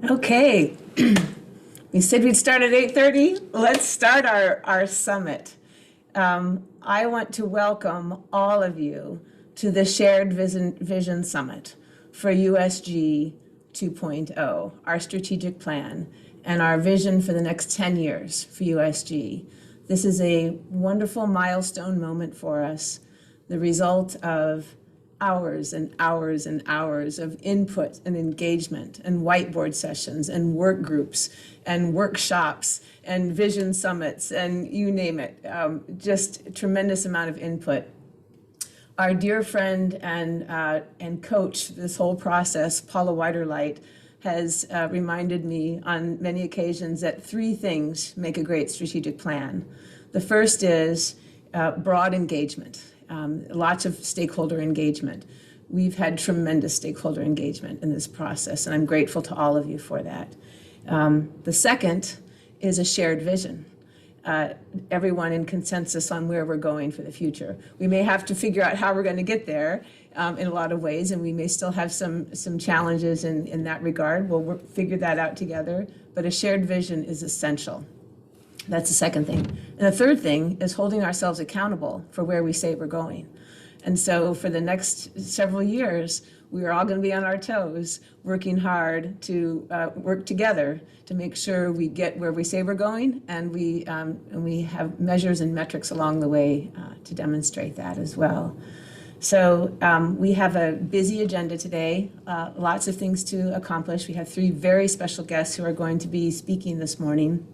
Okay, we said we'd start at 8:30. Let's start our summit. I want to welcome all of you to the Shared Vision Summit for USG 2.0, our strategic plan and our vision for the next 10 years for USG. This is a wonderful milestone moment for us, the result of hours and hours and hours of input and engagement and whiteboard sessions and work groups and workshops and vision summits and you name it, just a tremendous amount of input. Our dear friend and coach this whole process, Paula Weiderlight, has reminded me on many occasions that three things make a great strategic plan. The first is broad engagement. Lots of stakeholder engagement. We've had tremendous stakeholder engagement in this process, and I'm grateful to all of you for that. The second is a shared vision. Everyone in consensus on where we're going for the future. We may have to figure out how we're going to get there in a lot of ways, and we may still have some challenges in that regard. We'll figure that out together, but a shared vision is essential. That's the second thing. And the third thing is holding ourselves accountable for where we say we're going. And so for the next several years, we are all going to be on our toes, working hard to work together to make sure we get where we say we're going, and we have measures and metrics along the way to demonstrate that as well. So we have a busy agenda today, lots of things to accomplish. We have three very special guests who are going to be speaking this morning.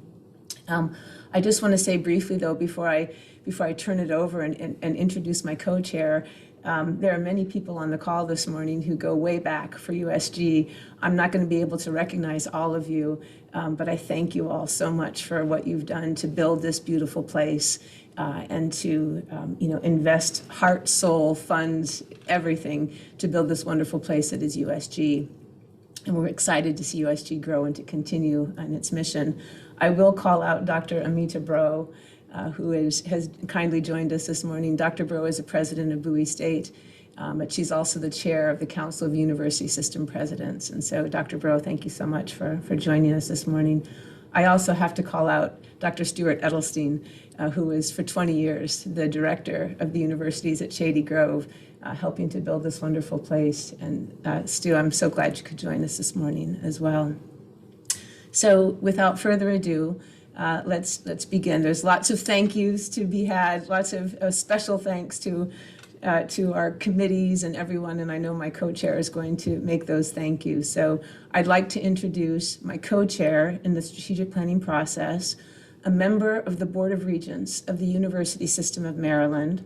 I just want to say briefly, though, before I turn it over and introduce my co-chair, there are many people on the call this morning who go way back for USG. I'm not going to be able to recognize all of you, but I thank you all so much for what you've done to build this beautiful place and to invest heart, soul, funds, everything to build this wonderful place that is USG. And we're excited to see USG grow and to continue on its mission. I will call out Dr. Amita Bro, who has kindly joined us this morning. Dr. Bro is the president of Bowie State, but she's also the chair of the Council of University System Presidents. And so, Dr. Bro, thank you so much for joining us this morning. I also have to call out Dr. Stuart Edelstein, who is for 20 years the director of the universities at Shady Grove, helping to build this wonderful place. And Stu, I'm so glad you could join us this morning as well. So without further ado, let's begin. There's lots of thank yous to be had, lots of special thanks to our committees and everyone, and I know my co-chair is going to make those thank yous. So I'd like to introduce my co-chair in the strategic planning process, a member of the Board of Regents of the University System of Maryland,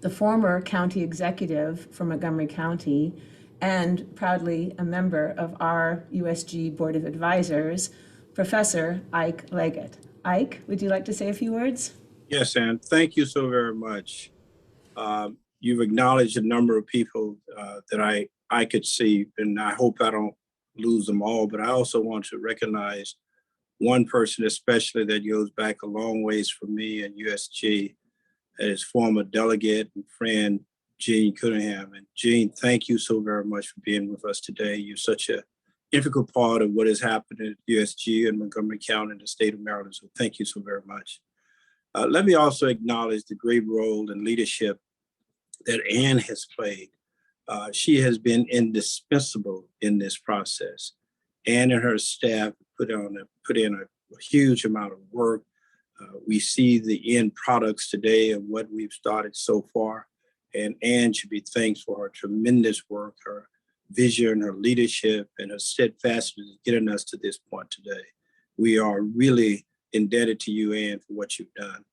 the former county executive for Montgomery County, and proudly a member of our USG Board of Advisors, Professor Ike Leggett. Ike, would you like to say a few words? Yes, Ann, thank you so very much. You've acknowledged a number of people that I could see, and I hope I don't lose them all, but I also want to recognize one person especially that goes back a long ways for me and USG, as former delegate and friend, Jean Goodin. And Jean, thank you so very much for being with us today. You're such an integral part of what has happened at USG and Montgomery County and the state of Maryland. So thank you so very much. Let me also acknowledge the great role and leadership that Ann has played. She has been indispensable in this process. Ann and her staff put in a huge amount of work. We see the end products today of what we've started so far. And Ann should be thanked for her tremendous work, her vision, her leadership, and her steadfastness getting us to this point today. We are really indebted to you, Ann, for what you've done.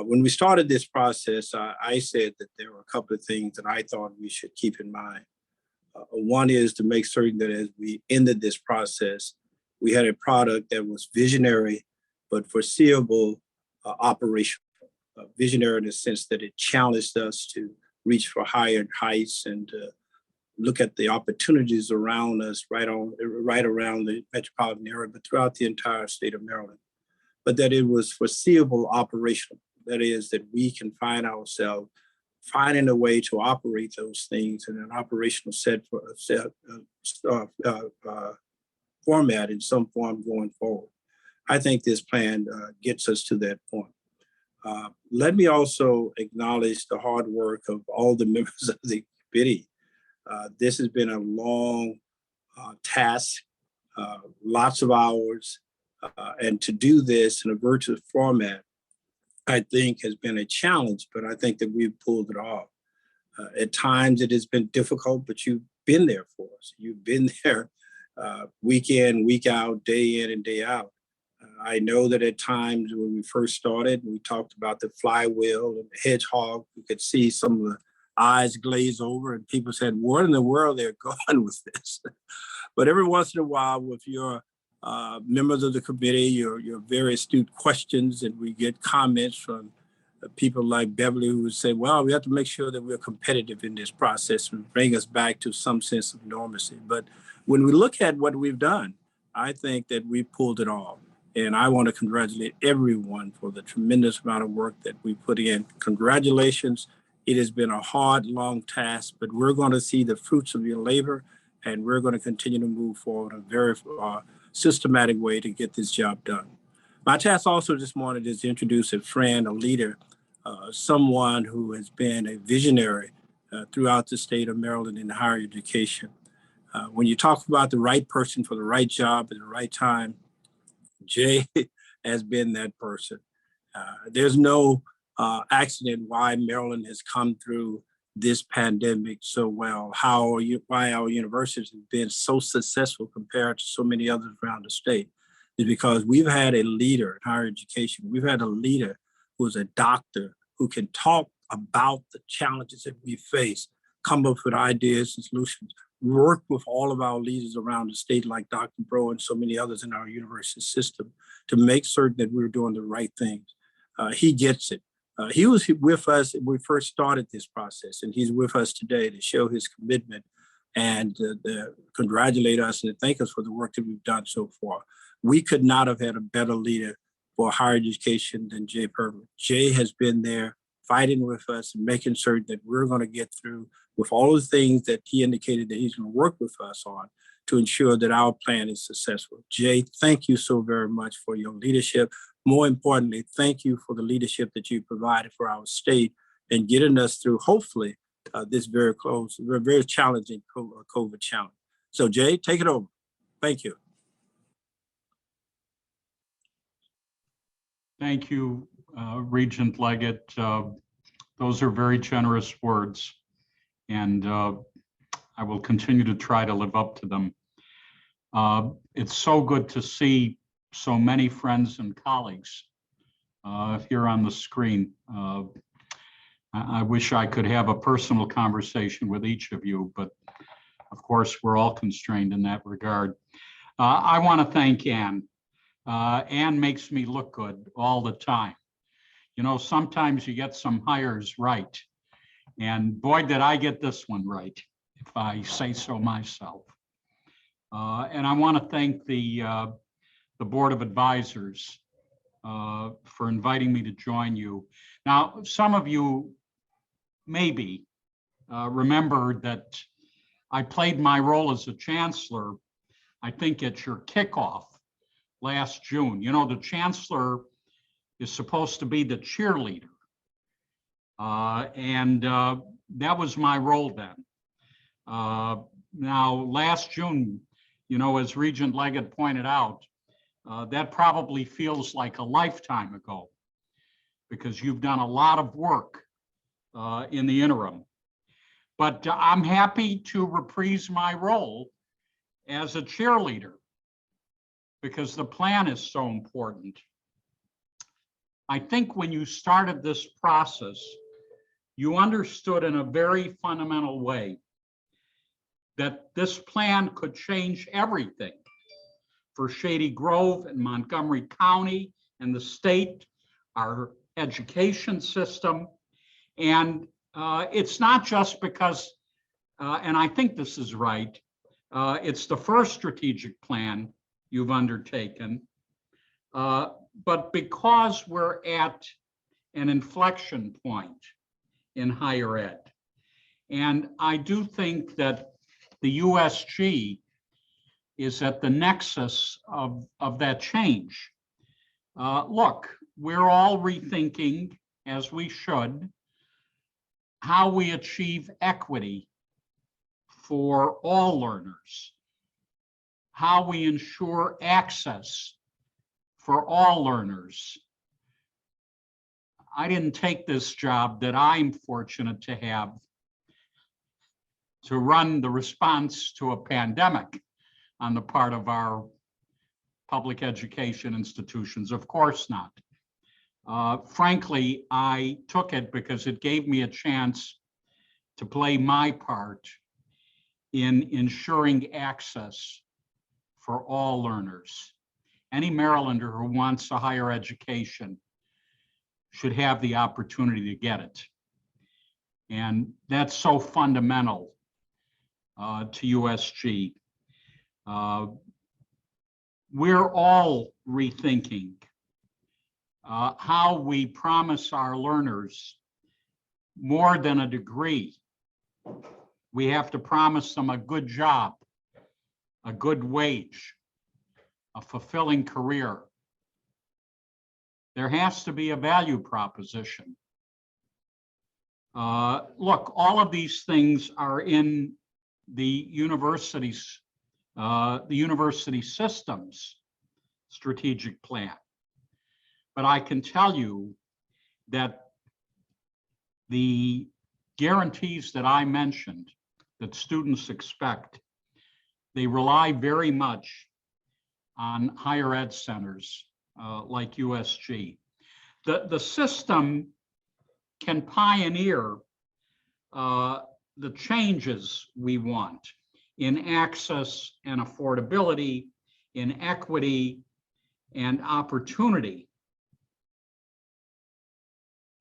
When we started this process, I said that there were a couple of things that I thought we should keep in mind. One is to make certain that as we ended this process, we had a product that was visionary, but foreseeable, operational. Visionary in the sense that it challenged us to reach for higher heights and look at the opportunities around us, right around the metropolitan area, but throughout the entire state of Maryland. But that it was foreseeable, operational. That is, that we can find ourselves finding a way to operate those things in an operational format in some form going forward. I think this plan gets us to that point. Let me also acknowledge the hard work of all the members of the committee. This has been a long task, lots of hours, and to do this in a virtual format, I think has been a challenge, but I think that we've pulled it off. At times it has been difficult, but you've been there for us. You've been there week in, week out, day in and day out. I know that at times when we first started, we talked about the Flywheel and the Hedgehog. We could see some of the eyes glaze over and people said, what in the world they're going with this? But every once in a while with your members of the committee, your very astute questions, and we get comments from people like Beverly who would say, well, we have to make sure that we're competitive in this process and bring us back to some sense of normalcy. But when we look at what we've done, I think that we pulled it off. And I want to congratulate everyone for the tremendous amount of work that we put in. Congratulations. It has been a hard, long task, but we're going to see the fruits of your labor, and we're going to continue to move forward in a very systematic way to get this job done. My task also this morning is to introduce a friend, a leader, someone who has been a visionary throughout the state of Maryland in higher education. When you talk about the right person for the right job at the right time, Jay has been that person. There's no accident why Maryland has come through this pandemic so well, why our universities have been so successful compared to so many others around the state, is because we've had a leader in higher education. We've had a leader who's a doctor who can talk about the challenges that we face, come up with ideas and solutions, work with all of our leaders around the state like Dr. Bro and so many others in our university system to make certain that we're doing the right things. He gets it. He was with us when we first started this process, and he's with us today to show his commitment and congratulate us and thank us for the work that we've done so far. We could not have had a better leader for higher education than Jay Perman. Jay has been there fighting with us and making certain that we're going to get through with all the things that he indicated that he's going to work with us on to ensure that our plan is successful. Jay, thank you so very much for your leadership. More importantly, thank you for the leadership that you provided for our state and getting us through, hopefully, this very challenging COVID challenge. So Jay, take it over. Thank you. Thank you, Regent Leggett. Those are very generous words, and I will continue to try to live up to them. It's so good to see so many friends and colleagues here on the screen. I wish I could have a personal conversation with each of you, but of course, we're all constrained in that regard. I want to thank Ann. Ann makes me look good all the time. You know, sometimes you get some hires right, and boy, did I get this one right, if I say so myself. And I want to thank the Board of Advisors for inviting me to join you. Now, some of you maybe remember that I played my role as a chancellor, I think at your kickoff last June. You know, the chancellor is supposed to be the cheerleader. And that was my role then. Now, last June, you know, as Regent Leggett pointed out, that probably feels like a lifetime ago because you've done a lot of work in the interim. But I'm happy to reprise my role as a cheerleader because the plan is so important. I think when you started this process, you understood in a very fundamental way that this plan could change everything for Shady Grove and Montgomery County and the state, our education system. And it's not just because, and I think this is right, it's the first strategic plan you've undertaken, but because we're at an inflection point in higher ed. And I do think that the USG is at the nexus of that change. Look, we're all rethinking, as we should, how we achieve equity for all learners, how we ensure access for all learners. I didn't take this job that I'm fortunate to have to run the response to a pandemic on the part of our public education institutions. Of course not. Frankly, I took it because it gave me a chance to play my part in ensuring access for all learners. Any Marylander who wants a higher education should have the opportunity to get it. And that's so fundamental to USG. We're all rethinking how we promise our learners more than a degree. We have to promise them a good job, a good wage, a fulfilling career. There has to be a value proposition. Look, all of these things are in the university system's strategic plan. But I can tell you that the guarantees that I mentioned that students expect, they rely very much on higher ed centers like USG. The system can pioneer the changes we want in access and affordability, in equity and opportunity.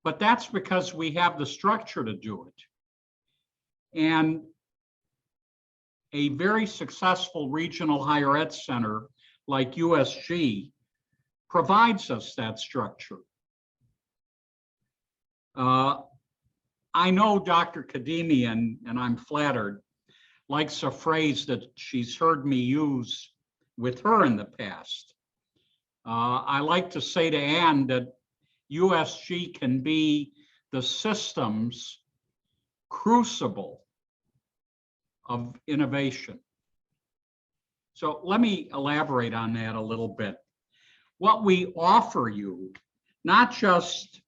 But that's because we have the structure to do it. And a very successful regional higher ed center like USG provides us that structure. I know Dr. Khademian, and I'm flattered, likes a phrase that she's heard me use with her in the past. I like to say to Ann that USG can be the system's crucible of innovation. So let me elaborate on that a little bit. What we offer you, not just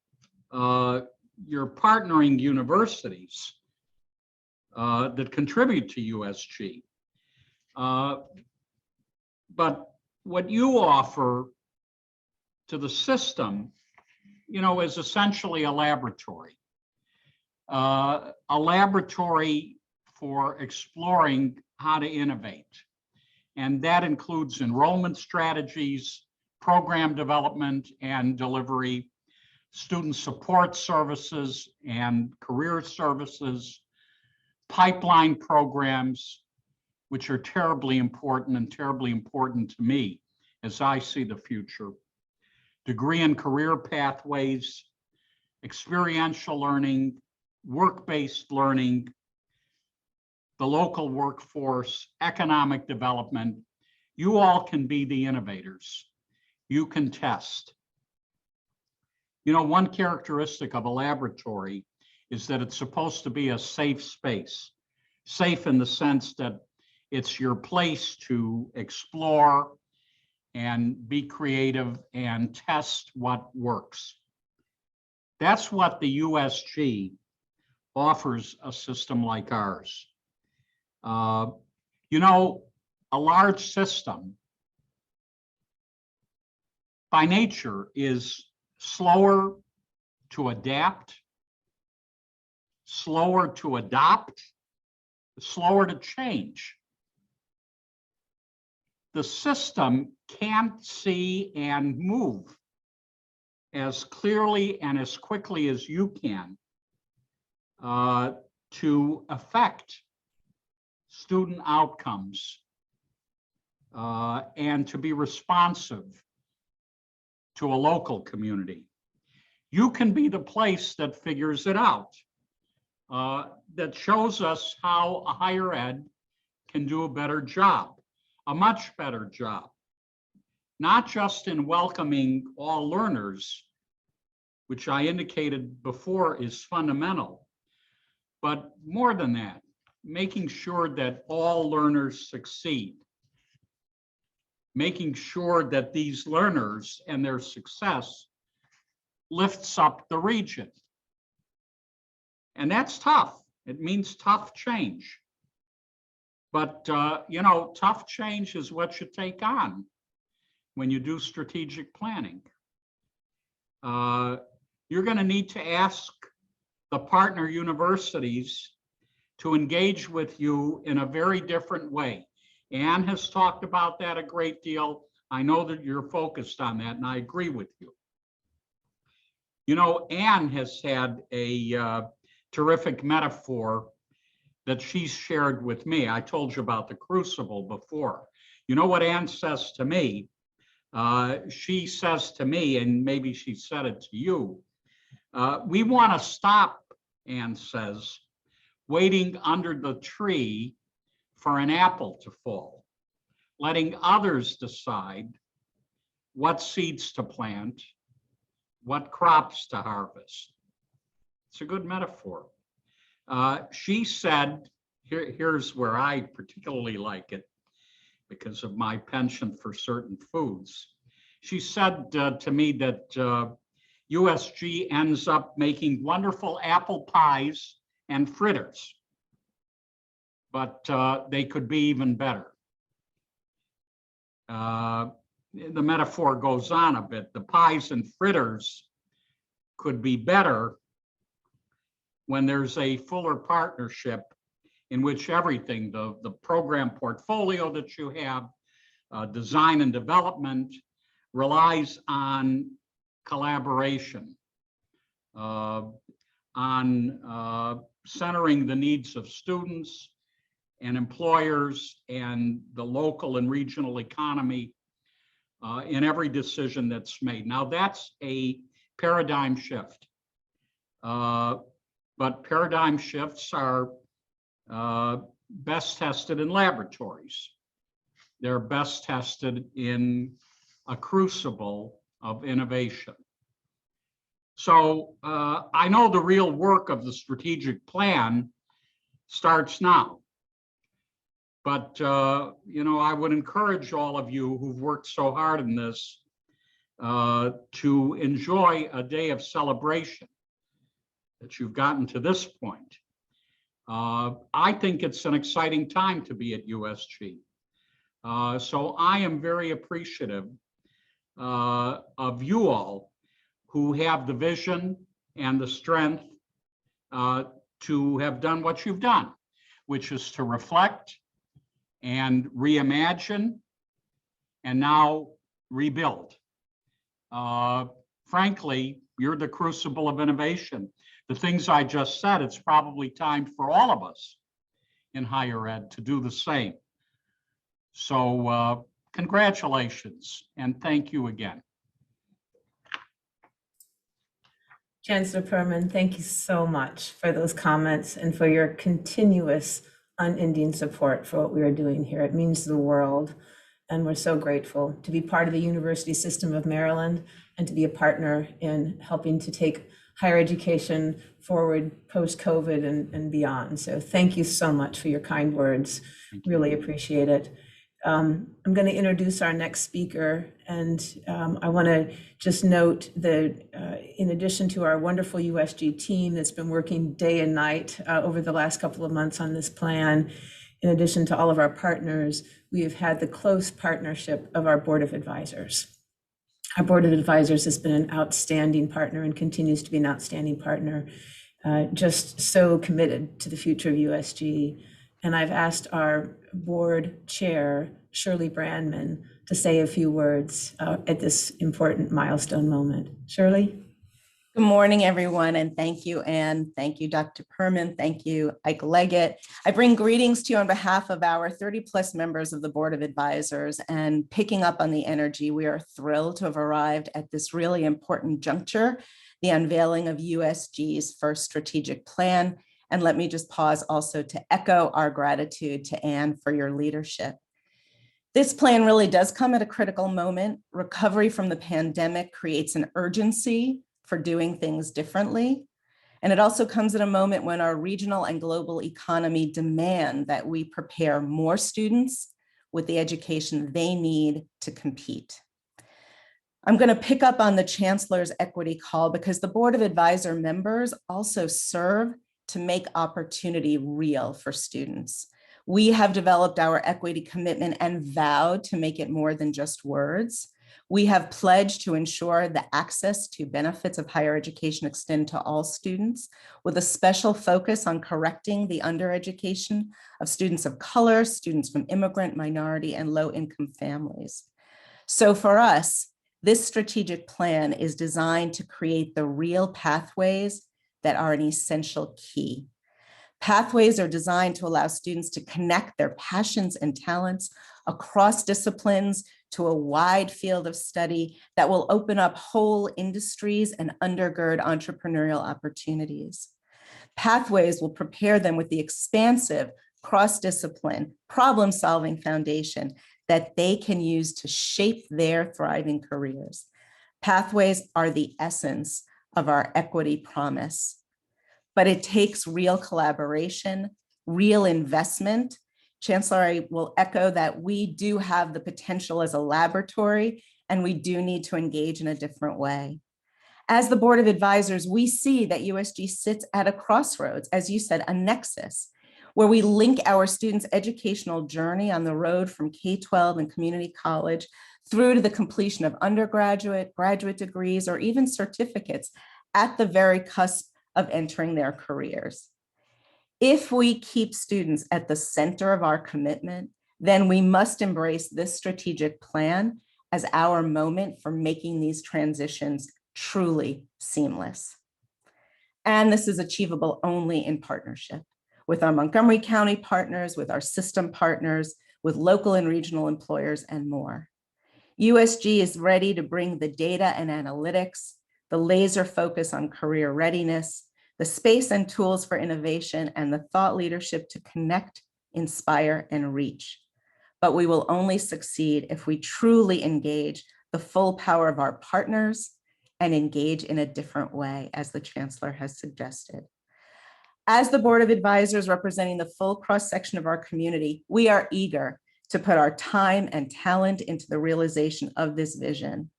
your partnering universities that contribute to USG, but what you offer to the system, you know, is essentially a laboratory for exploring how to innovate. And that includes enrollment strategies, program development and delivery, student support services and career services, pipeline programs, which are terribly important to me as I see the future, degree and career pathways, experiential learning, work-based learning, the local workforce, economic development. You all can be the innovators. You can test. You know, one characteristic of a laboratory is that it's supposed to be a safe space. Safe in the sense that it's your place to explore and be creative and test what works. That's what the USG offers a system like ours. You know, a large system by nature is slower to adapt, slower to adopt, slower to change. The system can't see and move as clearly and as quickly as you can to affect student outcomes and to be responsive to a local community. You can be the place that figures it out, that shows us how a higher ed can do a better job. a much better job, not just in welcoming all learners, which I indicated before is fundamental, but more than that, making sure that all learners succeed, making sure that these learners and their success lifts up the region. And that's tough. It means tough change. But, tough change is what you take on when you do strategic planning. You're going to need to ask the partner universities to engage with you in a very different way. Anne has talked about that a great deal. I know that you're focused on that, and I agree with you. Anne has had a terrific metaphor that she's shared with me. I told you about the crucible before. You know what Anne says to me? She says to me, and maybe she said it to you, we want to stop, Anne says, waiting under the tree for an apple to fall, letting others decide what seeds to plant, what crops to harvest. It's a good metaphor. She said, here's where I particularly like it because of my penchant for certain foods. She said to me that USG ends up making wonderful apple pies and fritters, but they could be even better. The metaphor goes on a bit. The pies and fritters could be better when there's a fuller partnership in which everything, the program portfolio that you have, design and development, relies on collaboration, on centering the needs of students and employers and the local and regional economy in every decision that's made. Now, that's a paradigm shift. But paradigm shifts are best tested in laboratories. They're best tested in a crucible of innovation. So I know the real work of the strategic plan starts now. But, I would encourage all of you who've worked so hard in this to enjoy a day of celebration that you've gotten to this point. I think it's an exciting time to be at USG. So I am very appreciative of you all who have the vision and the strength to have done what you've done, which is to reflect and reimagine and now rebuild. Frankly, you're the crucible of innovation. The things I just said, it's probably time for all of us in higher ed to do the same. So congratulations and thank you again. Chancellor Perman, thank you so much for those comments and for your continuous unending support for what we are doing here. It means the world, and we're so grateful to be part of the University System of Maryland and to be a partner in helping to take higher education forward post-COVID and beyond. So thank you so much for your kind words. Really appreciate it. I'm going to introduce our next speaker, and I want to just note that in addition to our wonderful USG team that's been working day and night over the last couple of months on this plan, in addition to all of our partners, we have had the close partnership of our Board of Advisors. Our Board of Advisors has been an outstanding partner and continues to be an outstanding partner, just so committed to the future of USG. And I've asked our board chair, Shirley Brandman, to say a few words at this important milestone moment. Shirley? Good morning, everyone, and thank you, Anne. Thank you, Dr. Perman. Thank you, Ike Leggett. I bring greetings to you on behalf of our 30+ members of the Board of Advisors, and picking up on the energy, we are thrilled to have arrived at this really important juncture, the unveiling of USG's first strategic plan. And let me just pause also to echo our gratitude to Anne for your leadership. This plan really does come at a critical moment. Recovery from the pandemic creates an urgency for doing things differently. And it also comes at a moment when our regional and global economy demand that we prepare more students with the education they need to compete. I'm going to pick up on the Chancellor's equity call because the Board of Advisor members also serve to make opportunity real for students. We have developed our equity commitment and vowed to make it more than just words. We have pledged to ensure the access to benefits of higher education extend to all students, with a special focus on correcting the undereducation of students of color, students from immigrant, minority, and low-income families. So for us, this strategic plan is designed to create the real pathways that are an essential key. Pathways are designed to allow students to connect their passions and talents across disciplines to a wide field of study that will open up whole industries and undergird entrepreneurial opportunities. Pathways will prepare them with the expansive, cross-discipline, problem-solving foundation that they can use to shape their thriving careers. Pathways are the essence of our equity promise. But it takes real collaboration, real investment. Chancellor, I will echo that we do have the potential as a laboratory, and we do need to engage in a different way. As the Board of Advisors, we see that USG sits at a crossroads, as you said, a nexus, where we link our students' educational journey on the road from K-12 and community college through to the completion of undergraduate, graduate degrees, or even certificates at the very cusp of entering their careers. If we keep students at the center of our commitment, then we must embrace this strategic plan as our moment for making these transitions truly seamless. And this is achievable only in partnership with our Montgomery County partners, with our system partners, with local and regional employers, and more. USG is ready to bring the data and analytics, the laser focus on career readiness, the space and tools for innovation, and the thought leadership to connect, inspire, and reach. But we will only succeed if we truly engage the full power of our partners and engage in a different way, as the Chancellor has suggested. As the Board of Advisors representing the full cross-section of our community, we are eager to put our time and talent into the realization of this vision.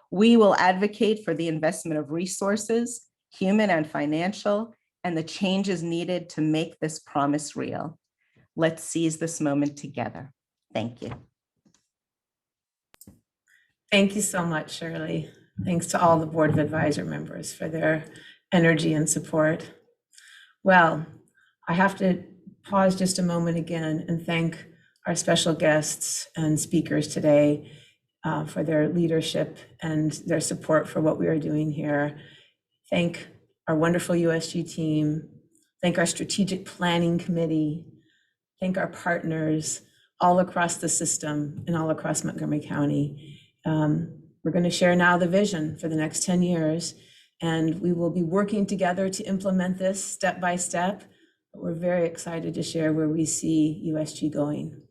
We will advocate for the investment of resources, human and financial, and the changes needed to make this promise real. Let's seize this moment together. Thank you. Thank you so much, Shirley. Thanks to all the Board of Advisor members for their energy and support. Well, I have to pause just a moment again and thank our special guests and speakers today for their leadership and their support for what we are doing here. Thank our wonderful USG team. Thank our strategic planning committee. Thank our partners all across the system and all across Montgomery County. We're going to share now the vision for the next 10 years, and we will be working together to implement this step by step. But we're very excited to share where we see USG going.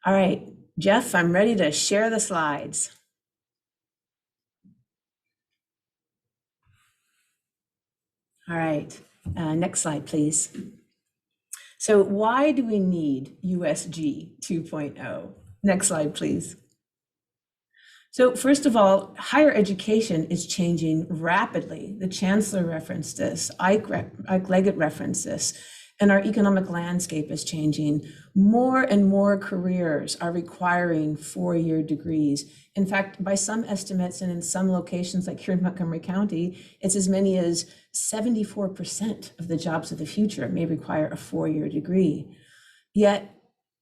All right, Jeff, I'm ready to share the slides. All right, next slide, please. So why do we need USG 2.0? Next slide, please. So first of all, higher education is changing rapidly. The Chancellor referenced this, Ike Leggett referenced this, and our economic landscape is changing. More and more careers are requiring four-year degrees. In fact, by some estimates and in some locations like here in Montgomery County, it's as many as 74% of the jobs of the future may require a four-year degree. Yet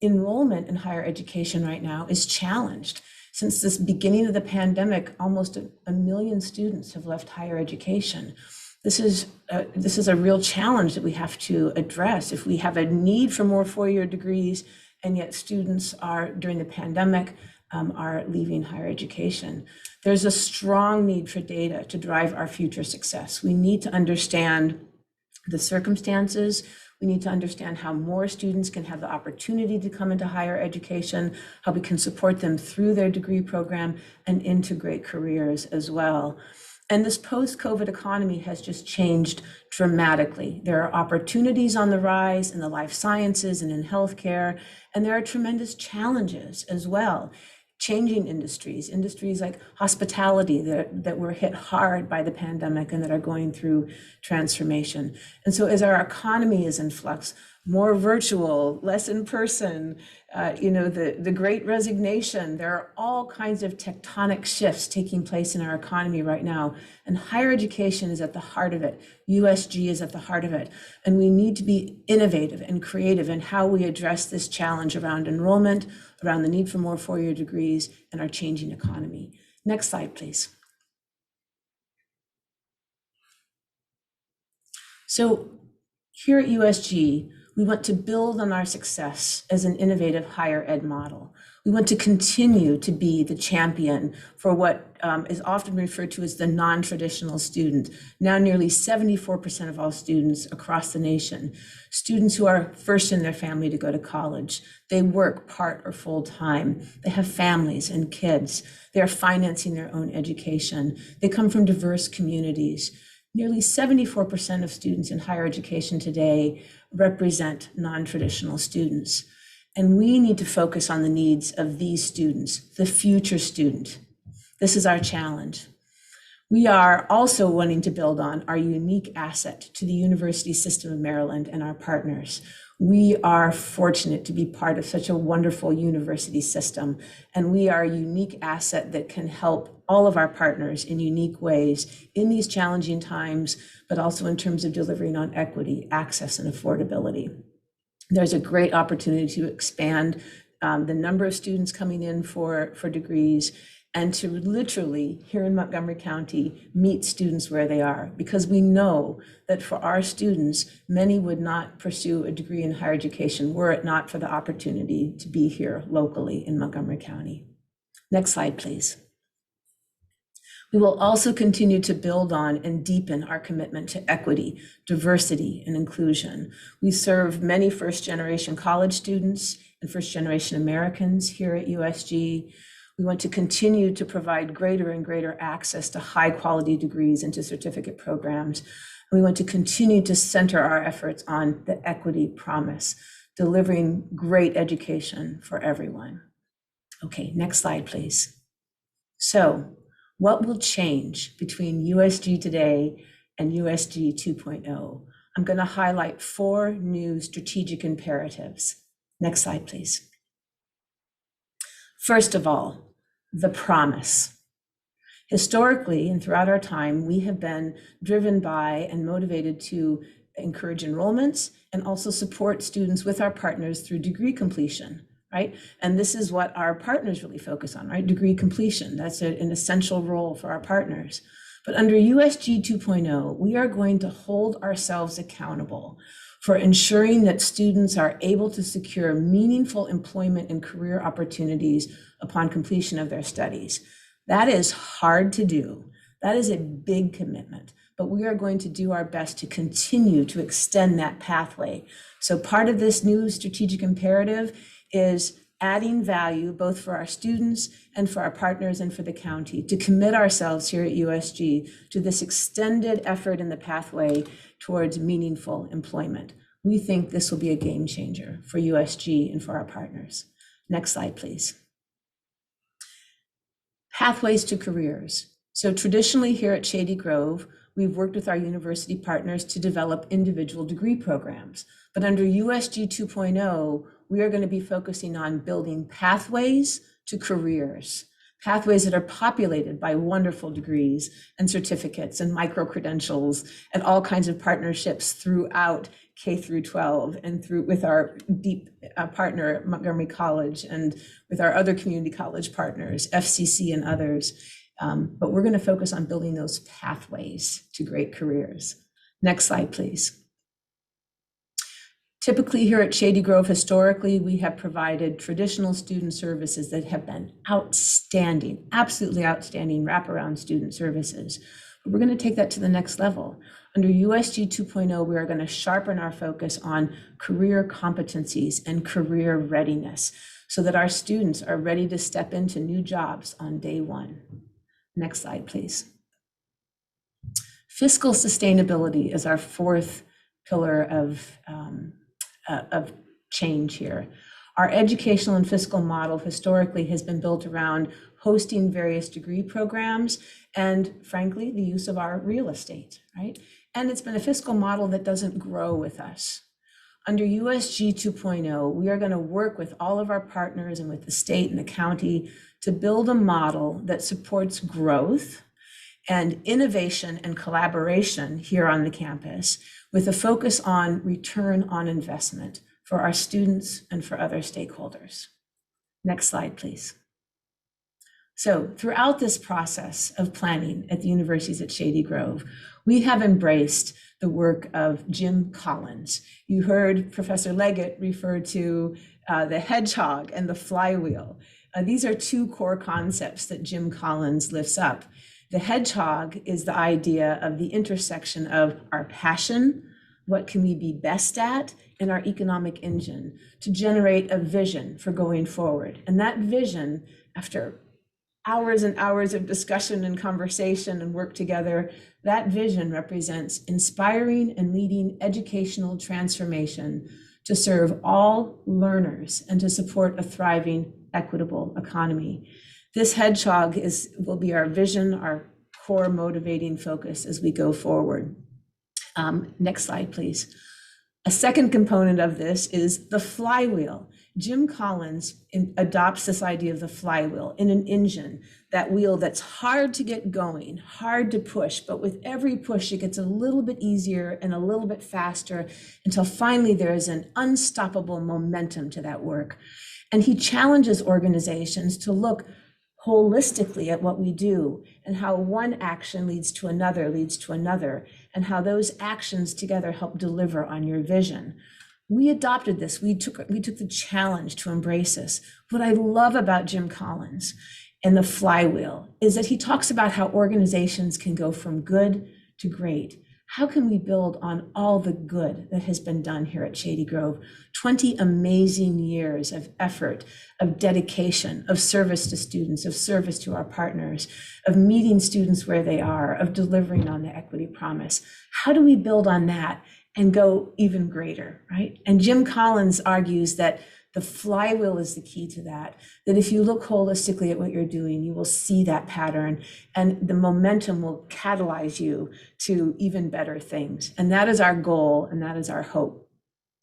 enrollment in higher education right now is challenged. Since this beginning of the pandemic, almost a million students have left higher education. This is a real challenge that we have to address. If we have a need for more four-year degrees, and yet students are, during the pandemic, are leaving higher education. There's a strong need for data to drive our future success. We need to understand the circumstances. We need to understand how more students can have the opportunity to come into higher education, how we can support them through their degree program and into great careers as well. And this post-COVID economy has just changed dramatically. There are opportunities on the rise in the life sciences and in healthcare, and there are tremendous challenges as well. Changing industries like hospitality that were hit hard by the pandemic and that are going through transformation. And so as our economy is in flux, more virtual, less in person, the great resignation, there are all kinds of tectonic shifts taking place in our economy right now. And higher education is at the heart of it. USG is at the heart of it. And we need to be innovative and creative in how we address this challenge around enrollment, around the need for more four-year degrees, and our changing economy. Next slide, please. So here at USG, we want to build on our success as an innovative higher ed model. We want to continue to be the champion for what is often referred to as the non-traditional student. Now nearly 74% of all students across the nation, students who are first in their family to go to college. They work part or full time. They have families and kids. They are financing their own education. They come from diverse communities. Nearly 74% of students in higher education today represent non-traditional students. And we need to focus on the needs of these students, the future student. This is our challenge. We are also wanting to build on our unique asset to the University System of Maryland and our partners. We are fortunate to be part of such a wonderful university system, and we are a unique asset that can help all of our partners in unique ways in these challenging times, but also in terms of delivering on equity, access, and affordability. There's a great opportunity to expand the number of students coming in for degrees, and to literally, here in Montgomery County, meet students where they are, because we know that for our students, many would not pursue a degree in higher education were it not for the opportunity to be here locally in Montgomery County. Next slide, please. We will also continue to build on and deepen our commitment to equity, diversity, and inclusion. We serve many first-generation college students and first-generation Americans here at USG. We want to continue to provide greater and greater access to high-quality degrees and to certificate programs. And we want to continue to center our efforts on the equity promise, delivering great education for everyone. Okay, next slide, please. So, what will change between USG today and USG 2.0? I'm going to highlight 4 new strategic imperatives. Next slide, please. First of all, the promise. Historically, and throughout our time, we have been driven by and motivated to encourage enrollments and also support students with our partners through degree completion, right? And this is what our partners really focus on, right? Degree completion, that's an essential role for our partners. But under USG 2.0, we are going to hold ourselves accountable for ensuring that students are able to secure meaningful employment and career opportunities upon completion of their studies. That is hard to do. That is a big commitment, but we are going to do our best to continue to extend that pathway. So part of this new strategic imperative is adding value both for our students and for our partners and for the county, to commit ourselves here at USG to this extended effort in the pathway towards meaningful employment. We think this will be a game changer for USG and for our partners. Next slide, please. Pathways to careers. So traditionally here at Shady Grove, we've worked with our university partners to develop individual degree programs. But under USG 2.0, we are going to be focusing on building pathways to careers, pathways that are populated by wonderful degrees and certificates and micro-credentials and all kinds of partnerships throughout K through 12 and with our deep partner, Montgomery College, and with our other community college partners, FCC and others. But we're going to focus on building those pathways to great careers. Next slide, please. Typically here at Shady Grove, historically, we have provided traditional student services that have been outstanding, absolutely outstanding wraparound student services. We're going to take that to the next level. Under USG 2.0, we are going to sharpen our focus on career competencies and career readiness so that our students are ready to step into new jobs on day one. Next slide, please. Fiscal sustainability is our fourth pillar of change here. Our educational and fiscal model historically has been built around hosting various degree programs and, frankly, the use of our real estate, right? And it's been a fiscal model that doesn't grow with us. Under USG 2.0, we are going to work with all of our partners and with the state and the county to build a model that supports growth and innovation and collaboration here on the campus with a focus on return on investment for our students and for other stakeholders. Next slide, please. So throughout this process of planning at the universities at Shady Grove, we have embraced the work of Jim Collins. You heard Professor Leggett refer to the Hedgehog and the Flywheel. These are two core concepts that Jim Collins lifts up. The Hedgehog is the idea of the intersection of our passion, what can we be best at, and our economic engine to generate a vision for going forward. And that vision, after hours and hours of discussion and conversation and work together, that vision represents inspiring and leading educational transformation to serve all learners and to support a thriving, equitable economy. This Hedgehog will be our vision, our core motivating focus as we go forward. Next slide, please. A second component of this is the flywheel. Jim Collins adopts this idea of the flywheel in an engine, that wheel that's hard to get going, hard to push, but with every push, it gets a little bit easier and a little bit faster until finally there is an unstoppable momentum to that work. And he challenges organizations to look holistically at what we do and how one action leads to another, and how those actions together help deliver on your vision. We adopted this. We took the challenge to embrace this. What I love about Jim Collins and the flywheel is that he talks about how organizations can go from good to great. How can we build on all the good that has been done here at Shady Grove? 20 amazing years of effort, of dedication, of service to students, of service to our partners, of meeting students where they are, of delivering on the equity promise. How do we build on that and go even greater, right? And Jim Collins argues that the flywheel is the key to that if you look holistically at what you're doing, you will see that pattern and the momentum will catalyze you to even better things. And that is our goal and that is our hope.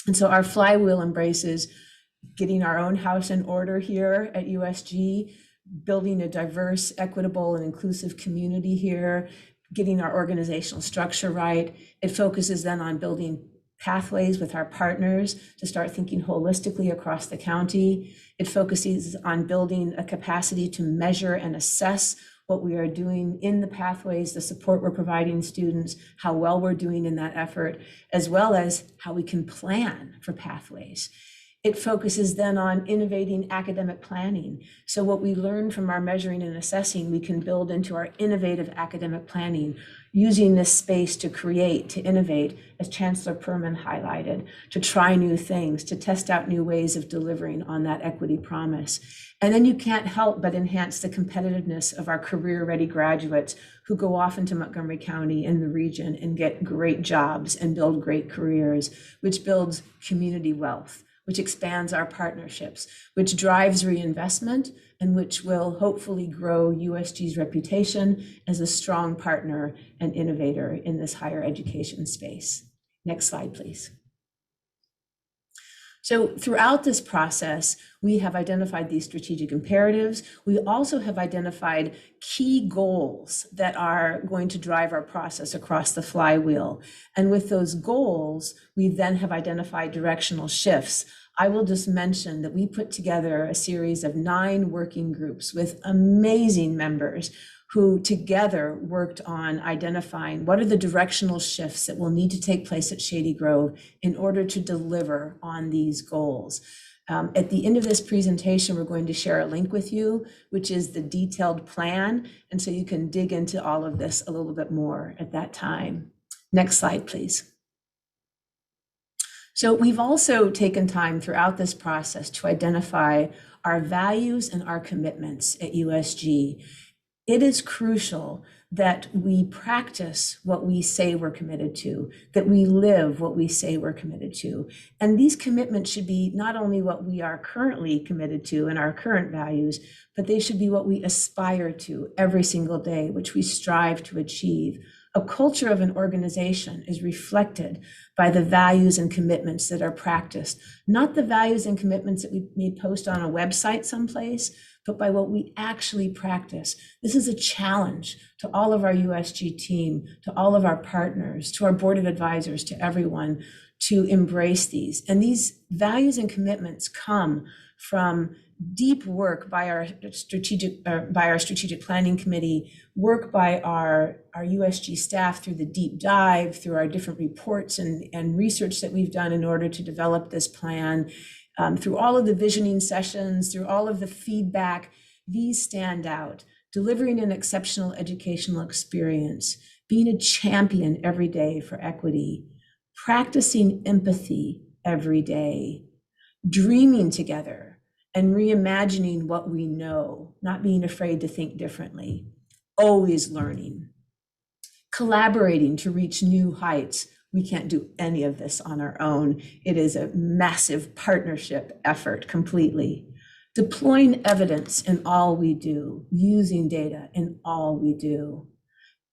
And so our flywheel embraces getting our own house in order here at USG, building a diverse, equitable, and inclusive community here, getting our organizational structure right. It focuses then on building pathways with our partners to start thinking holistically across the county. It focuses on building a capacity to measure and assess what we are doing in the pathways, the support we're providing students, how well we're doing in that effort, as well as how we can plan for pathways. It focuses then on innovating academic planning. So what we learn from our measuring and assessing, we can build into our innovative academic planning, using this space to create, to innovate, as Chancellor Perman highlighted, to try new things, to test out new ways of delivering on that equity promise. And then you can't help but enhance the competitiveness of our career-ready graduates who go off into Montgomery County and the region and get great jobs and build great careers, which builds community wealth, which expands our partnerships, which drives reinvestment, and which will hopefully grow USG's reputation as a strong partner and innovator in this higher education space. Next slide, please. So throughout this process, we have identified these strategic imperatives. We also have identified key goals that are going to drive our process across the flywheel. And with those goals, we then have identified directional shifts. I will just mention that we put together a series of 9 working groups with amazing members who together worked on identifying what are the directional shifts that will need to take place at Shady Grove in order to deliver on these goals. At the end of this presentation, we're going to share a link with you, which is the detailed plan. And so you can dig into all of this a little bit more at that time. Next slide, please. So we've also taken time throughout this process to identify our values and our commitments at USG. It is crucial that we practice what we say we're committed to, that we live what we say we're committed to. And these commitments should be not only what we are currently committed to in our current values, but they should be what we aspire to every single day, which we strive to achieve. A culture of an organization is reflected by the values and commitments that are practiced, not the values and commitments that we may post on a website someplace, but by what we actually practice. This is a challenge to all of our USG team, to all of our partners, to our board of advisors, to everyone, to embrace these. And these values and commitments come from deep work by our strategic planning committee, work by our USG staff through the deep dive, through our different reports and research that we've done in order to develop this plan, through all of the visioning sessions, through all of the feedback. These stand out. Delivering an exceptional educational experience, being a champion every day for equity, practicing empathy every day, dreaming together, and reimagining what we know, not being afraid to think differently, always learning, collaborating to reach new heights. We can't do any of this on our own. It is a massive partnership effort completely. Deploying evidence in all we do, using data in all we do,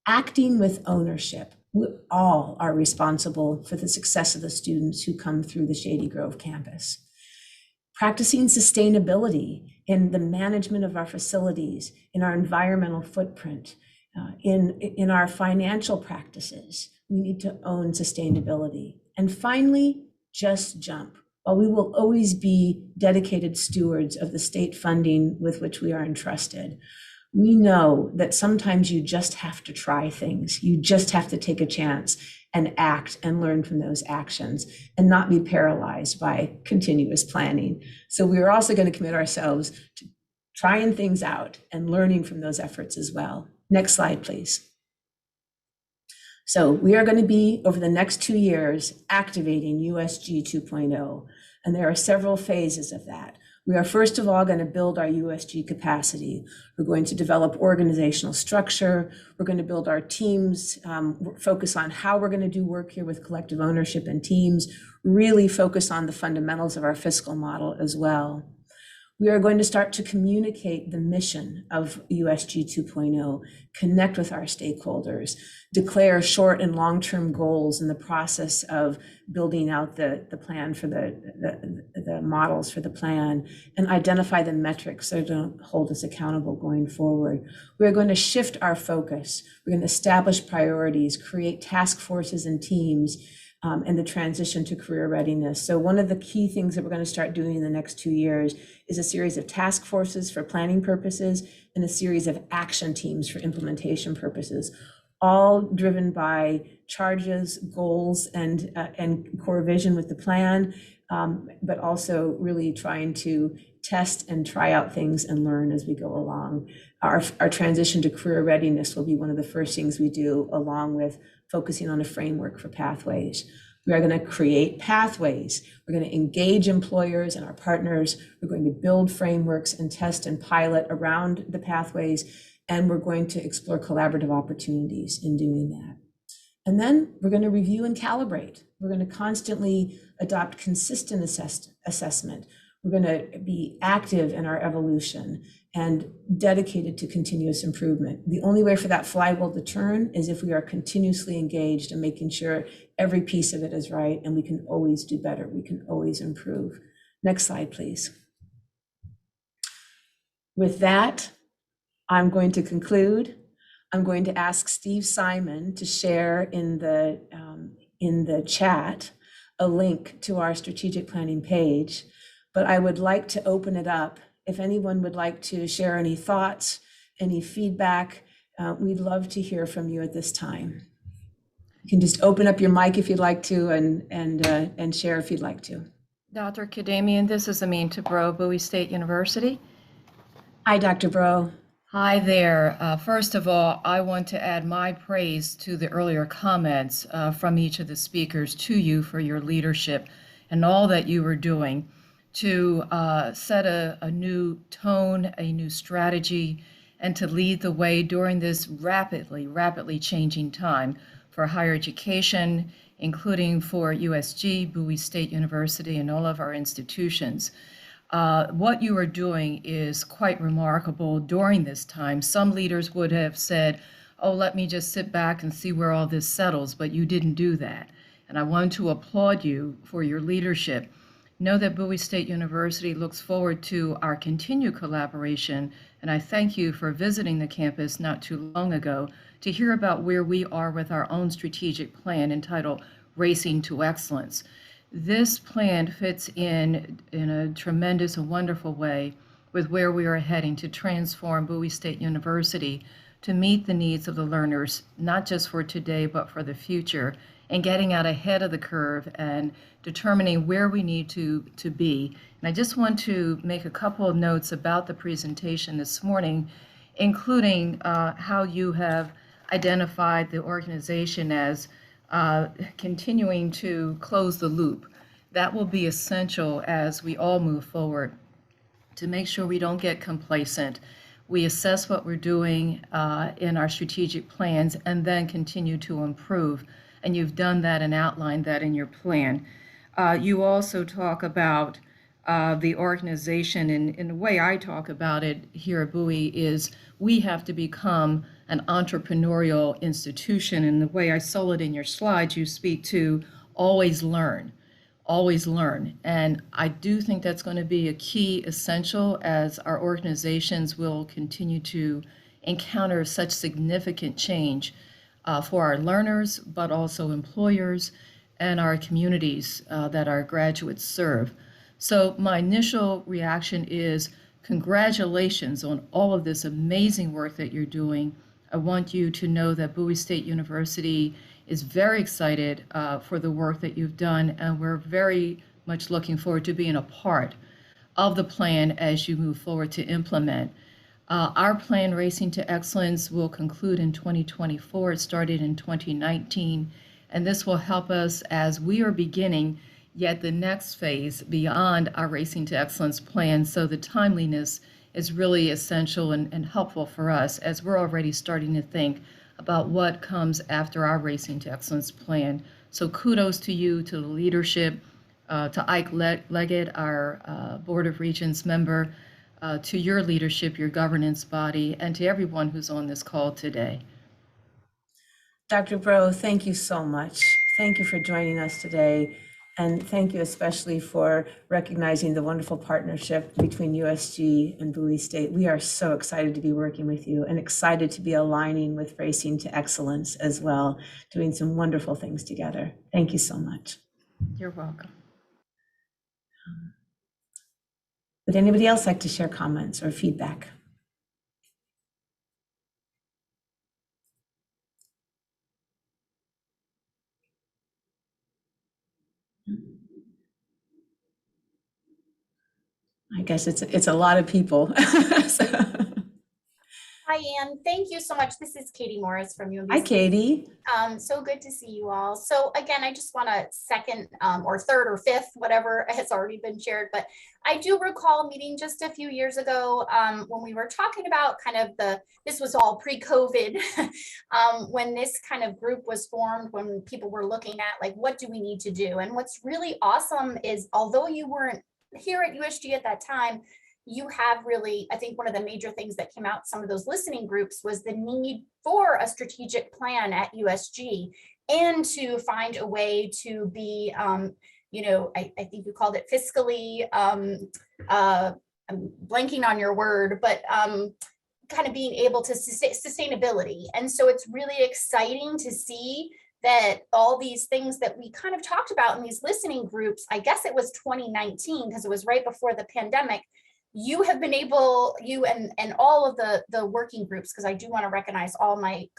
acting with ownership. We all are responsible for the success of the students who come through the Shady Grove campus. Practicing sustainability in the management of our facilities, in our environmental footprint, in our financial practices. We need to own sustainability. And finally, just jump. While we will always be dedicated stewards of the state funding with which we are entrusted, we know that sometimes you just have to try things. You just have to take a chance and act and learn from those actions and not be paralyzed by continuous planning. So we are also going to commit ourselves to trying things out and learning from those efforts as well. Next slide, please. So we are going to be, over the next 2 years, activating USG 2.0, and there are several phases of that. We are first of all going to build our USG capacity. We're going to develop organizational structure. We're going to build our teams, focus on how we're going to do work here with collective ownership and teams, really focus on the fundamentals of our fiscal model as well. We are going to start to communicate the mission of USG 2.0, connect with our stakeholders, declare short and long-term goals in the process of building out the plan for the models for the plan, and identify the metrics that don't hold us accountable going forward. We're going to shift our focus. We're going to establish priorities, create task forces and teams, and the transition to career readiness. So one of the key things that we're going to start doing in the next 2 years is a series of task forces for planning purposes and a series of action teams for implementation purposes, all driven by charges, goals, and core vision with the plan, but also really trying to test and try out things and learn as we go along. Our transition to career readiness will be one of the first things we do, along with focusing on a framework for pathways. We are going to create pathways. We're going to engage employers and our partners. We're going to build frameworks and test and pilot around the pathways, and we're going to explore collaborative opportunities in doing that. And then we're going to review and calibrate. We're going to constantly adopt consistent assessment. We're going to be active in our evolution and dedicated to continuous improvement. The only way for that flywheel to turn is if we are continuously engaged and making sure every piece of it is right, and we can always do better. We can always improve. Next slide, please. With that, I'm going to conclude. I'm going to ask Steve Simon to share in the chat a link to our strategic planning page, but I would like to open it up. If anyone would like to share any thoughts, any feedback, we'd love to hear from you at this time. You can just open up your mic if you'd like to, and share if you'd like to. Dr. Khademian, this is Aminta Bro, Bowie State University. Hi, Dr. Bro. Hi there. First of all, I want to add my praise to the earlier comments from each of the speakers to you for your leadership and all that you were doing to set a new tone, a new strategy, and to lead the way during this rapidly changing time for higher education, including for USG, Bowie State University, and all of our institutions. What you are doing is quite remarkable during this time. Some leaders would have said, oh, let me just sit back and see where all this settles, but you didn't do that. And I want to applaud you for your leadership. Know that Bowie State University looks forward to our continued collaboration, and I thank you for visiting the campus not too long ago to hear about where we are with our own strategic plan entitled Racing to Excellence. This plan fits in a tremendous and wonderful way with where we are heading to transform Bowie State University to meet the needs of the learners, not just for today, but for the future, and getting out ahead of the curve and determining where we need to be. And I just want to make a couple of notes about the presentation this morning, including how you have identified the organization as continuing to close the loop. That will be essential as we all move forward to make sure we don't get complacent. We assess what we're doing in our strategic plans and then continue to improve. And you've done that and outlined that in your plan. You also talk about the organization, and in the way I talk about it here at Bowie is we have to become an entrepreneurial institution. And the way I saw it in your slides, you speak to always learn. Always learn. And I do think that's going to be a key essential as our organizations will continue to encounter such significant change for our learners, but also employers and our communities that our graduates serve. So my initial reaction is congratulations on all of this amazing work that you're doing. I want you to know that Bowie State University is very excited for the work that you've done, and we're very much looking forward to being a part of the plan as you move forward to implement. Our plan, Racing to Excellence, will conclude in 2024. It started in 2019, and this will help us as we are beginning yet the next phase beyond our Racing to Excellence plan. So the timeliness is really essential and helpful for us as we're already starting to think about what comes after our Racing to Excellence plan. So kudos to you, to the leadership, to Ike Leggett, our Board of Regents member, to your leadership, your governance body, and to everyone who's on this call today. Dr. Bro, thank you so much. Thank you for joining us today. And thank you especially for recognizing the wonderful partnership between USG and Bowie State. We are so excited to be working with you and excited to be aligning with Racing to Excellence as well, doing some wonderful things together. Thank you so much. You're welcome. Would anybody else like to share comments or feedback? I guess it's a lot of people. So. Hi, Anne. Thank you so much. This is Katie Morris from UMBC. Hi, Katie. So good to see you all. So again, I just want to second or third or fifth, whatever has already been shared. But I do recall meeting just a few years ago when we were talking about kind of this was all pre-COVID, when this kind of group was formed, when people were looking at like, what do we need to do? And what's really awesome is, although you weren't here at USG at that time, you have really, I think one of the major things that came out some of those listening groups was the need for a strategic plan at USG and to find a way to be, you know, I think you called it fiscally, I'm blanking on your word, but kind of being able to sustainability. And so it's really exciting to see that all these things that we kind of talked about in these listening groups, I guess it was 2019, because it was right before the pandemic, you have been able, you and all of the working groups, because I do want to recognize all my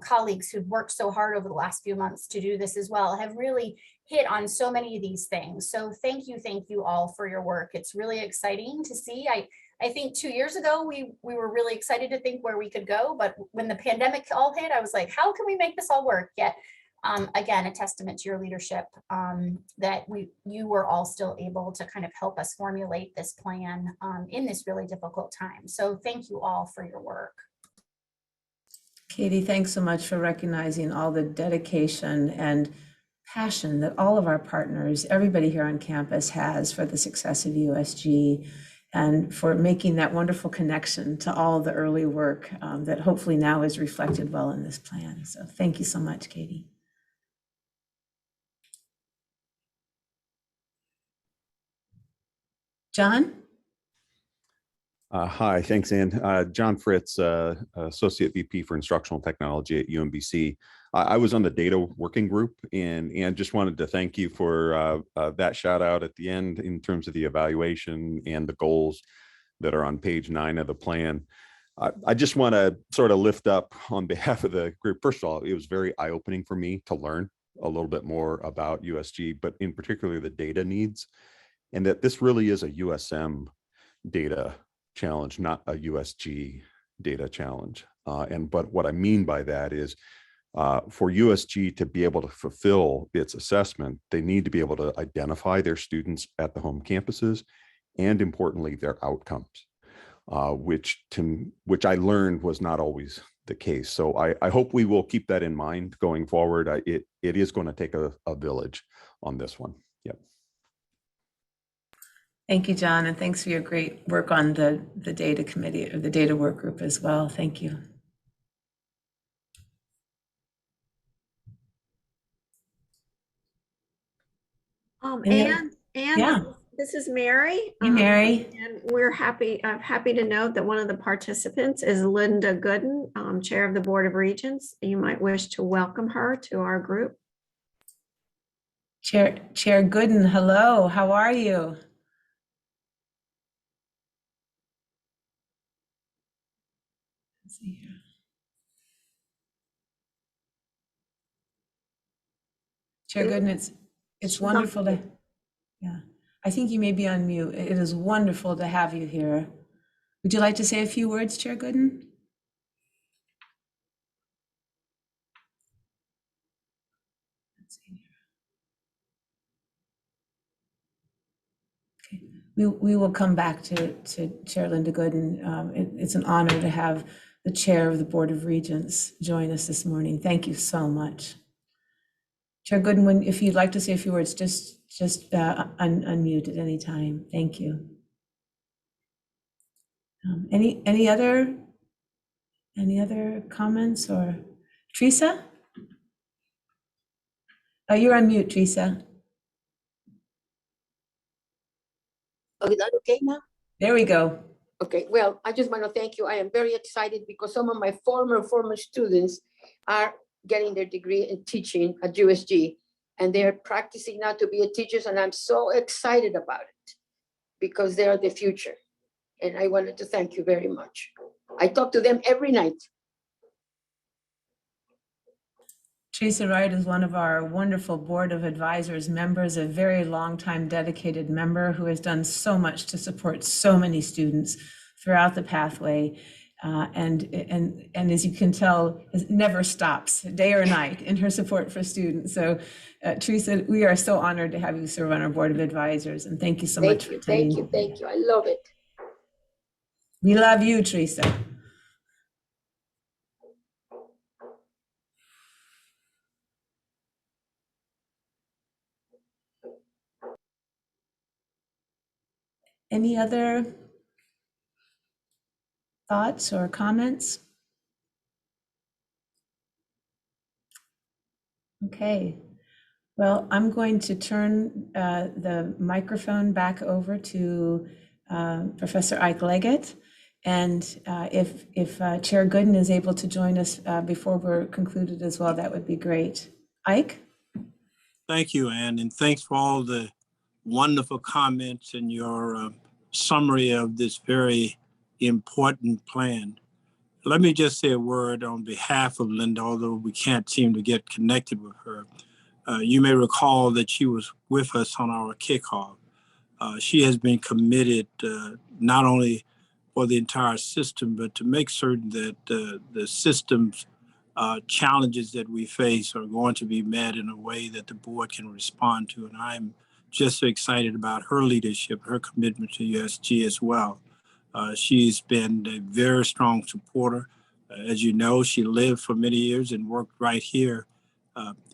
colleagues who've worked so hard over the last few months to do this as well, have really hit on so many of these things. So thank you all for your work. It's really exciting to see. I think 2 years ago, we were really excited to think where we could go, but when the pandemic all hit, I was like, how can we make this all work? Yet, again, a testament to your leadership that you were all still able to kind of help us formulate this plan in this really difficult time. So thank you all for your work. Katie, thanks so much for recognizing all the dedication and passion that all of our partners, everybody here on campus has for the success of USG, and for making that wonderful connection to all the early work that hopefully now is reflected well in this plan. So thank you so much, Katie. John? Hi, thanks, Ann. John Fritz, Associate VP for Instructional Technology at UMBC. I was on the data working group, and just wanted to thank you for that shout out at the end in terms of the evaluation and the goals that are on page 9 of the plan. I just want to sort of lift up on behalf of the group. First of all, it was very eye-opening for me to learn a little bit more about USG, but in particular the data needs, and that this really is a USM data challenge, not a USG data challenge. But what I mean by that is for USG to be able to fulfill its assessment, they need to be able to identify their students at the home campuses, and importantly, their outcomes, which I learned was not always the case. So I hope we will keep that in mind going forward. It is going to take a village on this one. Yep. Thank you, John, and thanks for your great work on the data committee or the data work group as well. Thank you. And Yeah. this is Mary. Hey, Mary. And we're happy to note that one of the participants is Linda Goodin, Chair of the Board of Regents. You might wish to welcome her to our group. Chair Goodin, hello, how are you? Let's see here. Chair Goodin, it's wonderful to, yeah. I think you may be on mute. It is wonderful to have you here. Would you like to say a few words, Chair Goodin? Let's see here. Okay, we will come back to Chair Linda Goodin. It's an honor to have the Chair of the Board of Regents join us this morning. Thank you so much. Chair Goodin, if you'd like to say a few words, just unmute at any time. Thank you. Any other comments or Teresa? Oh, you're on mute, Teresa. Oh, is that okay now? There we go. Okay, well, I just want to thank you. I am very excited because some of my former students are getting their degree in teaching at USG, and they're practicing now to be a teachers, and I'm so excited about it because they are the future. And I wanted to thank you very much. I talk to them every night. Teresa Wright is one of our wonderful Board of Advisors members, a very long time dedicated member who has done so much to support so many students throughout the pathway. And as you can tell, never stops day or night in her support for students. So Teresa, we are so honored to have you serve on our Board of Advisors, and thank you so much for attending. Thank you. I love it. We love you, Teresa. Any other thoughts or comments? Okay, well, I'm going to turn the microphone back over to Professor Ike Leggett. And if Chair Goodin is able to join us before we're concluded as well, that would be great. Ike? Thank you, Ann, and thanks for all the wonderful comments and your summary of this very important plan. Let me just say a word on behalf of Linda, although we can't seem to get connected with her. You may recall that she was with us on our kickoff. She has been committed not only for the entire system, but to make certain that the system's challenges that we face are going to be met in a way that the board can respond to. And I'm just so excited about her leadership, her commitment to USG as well. She's been a very strong supporter. As you know, she lived for many years and worked right here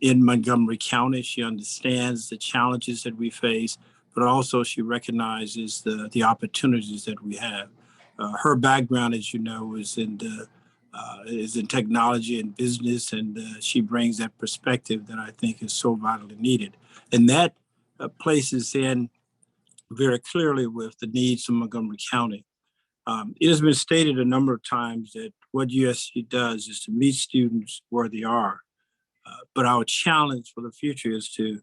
in Montgomery County. She understands the challenges that we face, but also she recognizes the opportunities that we have. Her background, as you know, is in technology and business, and she brings that perspective that I think is so vitally needed. And that places in very clearly with the needs of Montgomery County. It has been stated a number of times that what USG does is to meet students where they are. But our challenge for the future is to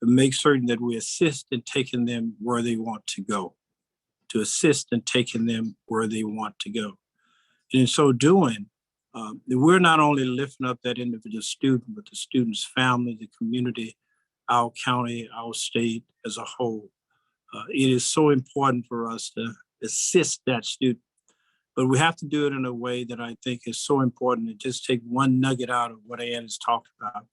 make certain that we assist in taking them where they want to go, to assist in taking them where they want to go. And in so doing, we're not only lifting up that individual student, but the student's family, the community, our county, our state as a whole. It is so important for us to assist that student, but we have to do it in a way that I think is so important. To just take one nugget out of what Ann has talked about,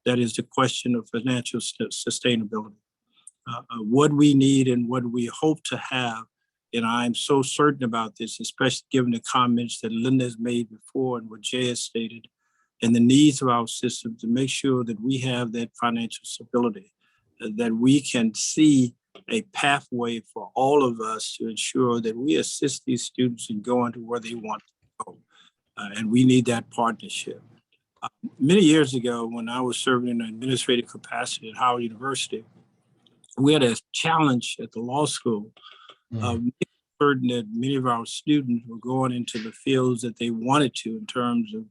that is the question of financial sustainability. What we need and what we hope to have, and I'm so certain about this, especially given the comments that Linda has made before and what Jay has stated, and the needs of our system to make sure that we have that financial stability, that we can see a pathway for all of us to ensure that we assist these students in going to where they want to go. And we need that partnership. Many years ago, when I was serving in an administrative capacity at Howard University, we had a challenge at the law school of making certain that many of our students were going into the fields that they wanted to in terms of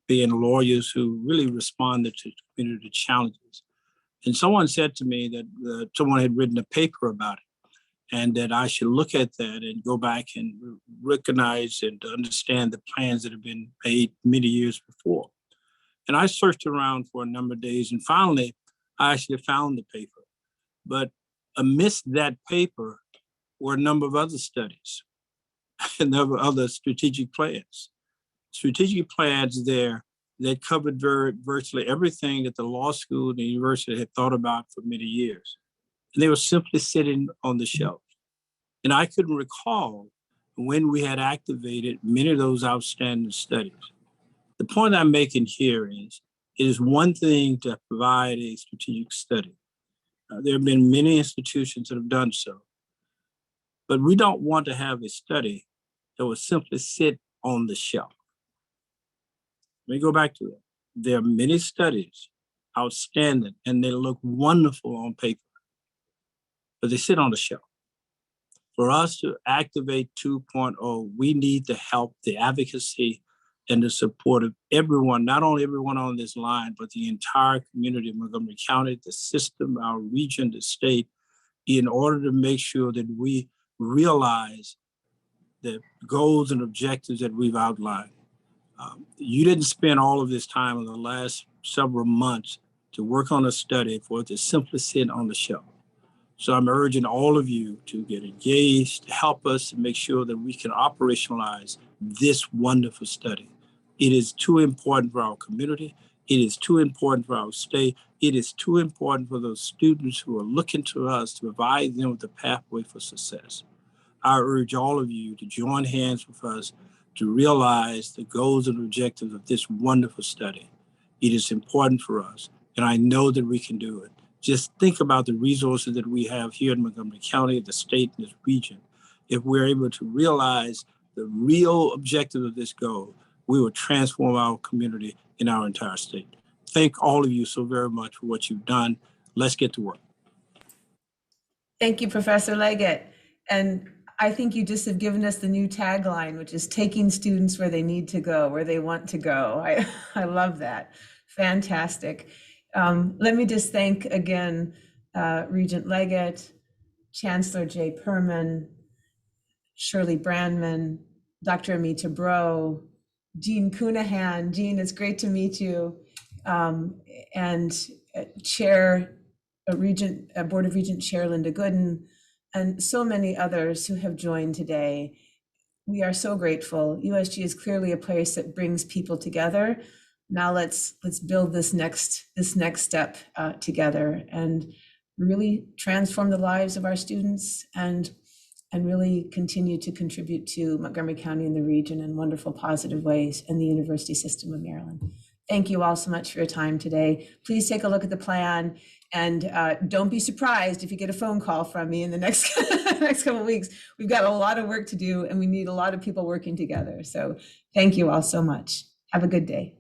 being lawyers who really responded to community challenges. And someone said to me that someone had written a paper about it and that I should look at that and go back and recognize and understand the plans that have been made many years before. And I searched around for a number of days and finally I actually found the paper. But amidst that paper were a number of other studies and there were other strategic plans. Strategic plans there that covered virtually everything that the law school and the university had thought about for many years. And they were simply sitting on the shelf. And I couldn't recall when we had activated many of those outstanding studies. The point I'm making here is, it is one thing to provide a strategic study. There have been many institutions that have done so. But we don't want to have a study that will simply sit on the shelf. Let me go back to it. There are many studies outstanding and they look wonderful on paper, but they sit on the shelf. For us to activate 2.0, we need the help, the advocacy, and the support of everyone, not only everyone on this line, but the entire community of Montgomery County, the system, our region, the state, in order to make sure that we realize the goals and objectives that we've outlined. You didn't spend all of this time in the last several months to work on a study for it to simply sit on the shelf. So I'm urging all of you to get engaged, to help us to make sure that we can operationalize this wonderful study. It is too important for our community. It is too important for our state. It is too important for those students who are looking to us to provide them with a pathway for success. I urge all of you to join hands with us to realize the goals and objectives of this wonderful study. It is important for us, and I know that we can do it. Just think about the resources that we have here in Montgomery County, the state, and this region. If we're able to realize the real objective of this goal, we will transform our community and our entire state. Thank all of you so very much for what you've done. Let's get to work. Thank you, Professor Leggett. And I think you just have given us the new tagline, which is taking students where they need to go, where they want to go. I love that. Fantastic. Let me just thank again, Regent Leggett, Chancellor Jay Perman, Shirley Brandman, Dr. Amita Bro, Jean Cunahan. Jean, it's great to meet you. And Chair, Board of Regent Chair Linda Goodin, and so many others who have joined today. We are so grateful. USG is clearly a place that brings people together. Now let's build this next step together and really transform the lives of our students and really continue to contribute to Montgomery County and the region in wonderful, positive ways in the University System of Maryland. Thank you all so much for your time today. Please take a look at the plan, and don't be surprised if you get a phone call from me in the next couple of weeks. We've got a lot of work to do, and we need a lot of people working together. So thank you all so much. Have a good day.